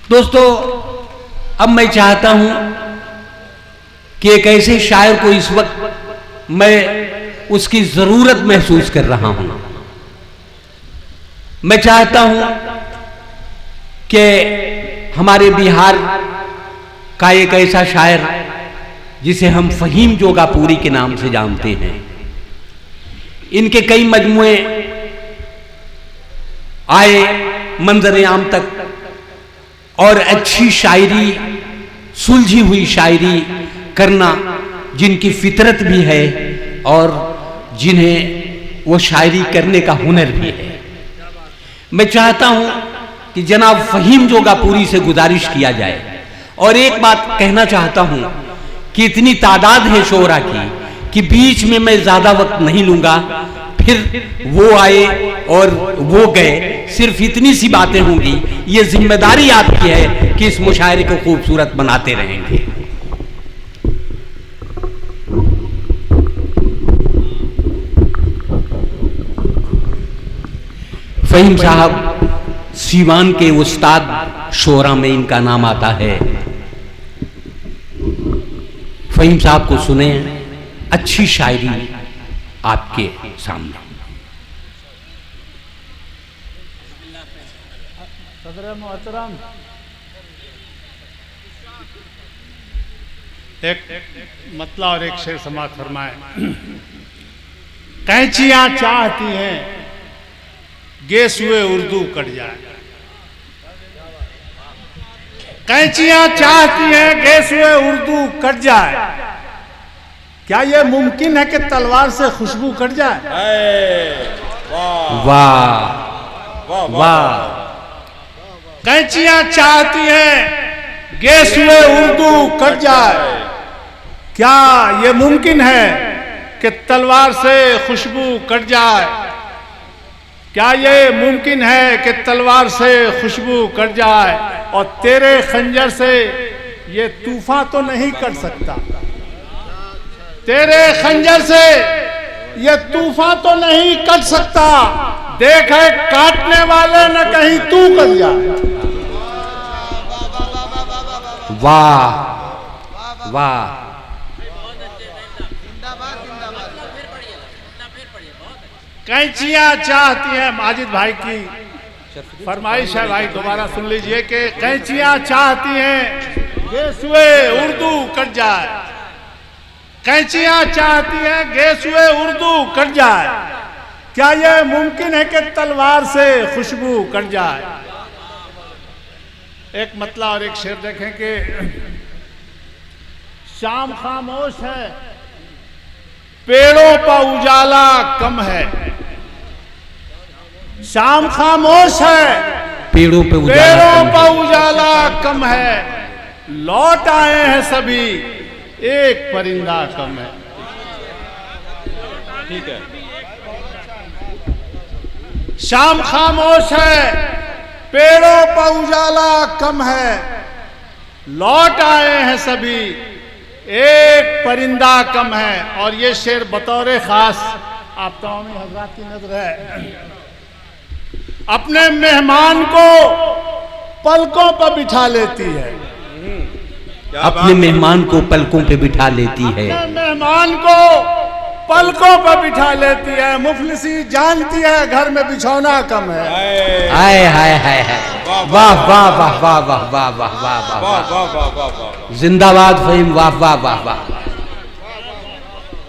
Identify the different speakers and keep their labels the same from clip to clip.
Speaker 1: दोस्तों, अब मैं चाहता हूं कि एक ऐसे शायर को इस वक्त मैं उसकी जरूरत महसूस कर रहा हूं। मैं चाहता हूं कि हमारे बिहार का एक ऐसा शायर जिसे हम फहीम जोगापुरी के नाम से जानते हैं, इनके कई मजमुए आए मंजर आम तक और अच्छी शायरी, सुलझी हुई शायरी करना जिनकी फितरत भी है और जिन्हें वो शायरी करने का हुनर भी है। मैं चाहता हूं कि जनाब फहीम जोगापुरी से गुजारिश किया जाए। और एक बात कहना चाहता हूं कि इतनी तादाद है शोरा की कि बीच में मैं ज्यादा वक्त नहीं लूंगा, फिर वो आए और वो गए, सिर्फ इतनी सी बातें होंगी। ये जिम्मेदारी आपकी है कि इस मुशायरे को खूबसूरत बनाते रहेंगे। फहीम साहब सीवान के उस्ताद शोरा में इनका नाम आता है। फहीम साहब को सुने अच्छी शायरी आपके सामने।
Speaker 2: एक मतला और एक शेर समाज फरमाए। कैंचियां चाहती हैं गेस हुए उर्दू कट जाए। कैंचियां चाहती हैं गेस हुए उर्दू कट जाए। क्या यह मुमकिन है कि तलवार से खुशबू कट जाए?
Speaker 1: वाह वाह।
Speaker 2: कैंचियां चाहती हैं गेस हुए उर्दू कट जाए। क्या यह मुमकिन है कि तलवार से खुशबू कट जाए? क्या यह मुमकिन है कि तलवार से खुशबू कट जाए? और तेरे खंजर से ये तूफान तो नहीं कट सकता। तेरे खंजर से ये तूफान तो नहीं कट सकता। देख है काटने वाले न कहीं तू कट जाए।
Speaker 1: वाह वाह।
Speaker 2: कैंचियां चाहती हैं, माजिद भाई की फरमाइश है भाई, दोबारा सुन लीजिए कि कैंचियां चाहती हैं गेस हुए उर्दू कट जाए। कैंचियां चाहती हैं गेस हुए उर्दू कट जाए। क्या यह मुमकिन है कि तलवार से खुशबू कट जाए? एक मतला और एक शेर देखें कि शाम खामोश है, पेड़ों पर उजाला कम है। शाम खामोश है,
Speaker 1: पेड़ों पे
Speaker 2: उजाला कम है। लौट आए हैं सभी, एक परिंदा कम है। ठीक है। शाम खामोश है, पेड़ों पर उजाला कम है। लौट आए हैं सभी, एक परिंदा कम है। और ये शेर बतौर खास आप तमाम हजरात की नजर है। अपने मेहमान को पलकों पर बिठा लेती है।
Speaker 1: अपने मेहमान को पलकों पे बिठा लेती है।
Speaker 2: अपने मेहमान को पलकों पर बिठा लेती है। मुफलिसी जानती है घर में बिछौना कम है।
Speaker 1: हाय हाय हाय हाय। वाह वाह वाह वाह वाह वाह वाह वाह वाह। जिंदाबाद फहीम। वाह वाह वाह वाह।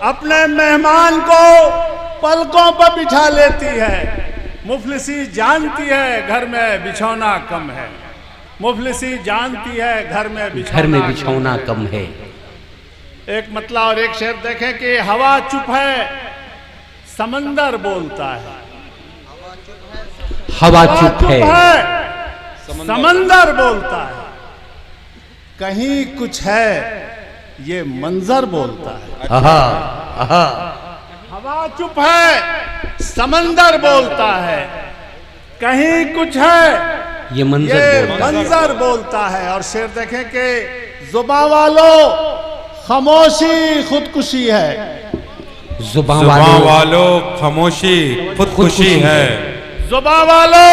Speaker 2: अपने मेहमान को पलकों पर बिठा लेती है। मुफलिसी जानती है घर में बिछौना कम है। मुफलिसी जानती है घर में
Speaker 1: बिछौना कम है।
Speaker 2: एक मतला और एक शेर देखें कि हवा चुप है, समंदर बोलता है।
Speaker 1: हवा चुप है,
Speaker 2: समंदर बोलता है। कहीं कुछ है, ये मंजर बोलता है।
Speaker 1: आहा आहा।
Speaker 2: हवा चुप है, समंदर बोलता है। कहीं कुछ है,
Speaker 1: ये मंजर
Speaker 2: बोलता है। और शेर देखें कि जुबां वालों खामोशी खुदकुशी है।
Speaker 3: जुबां वालों खामोशी खुदकुशी है।
Speaker 2: जुबां वालों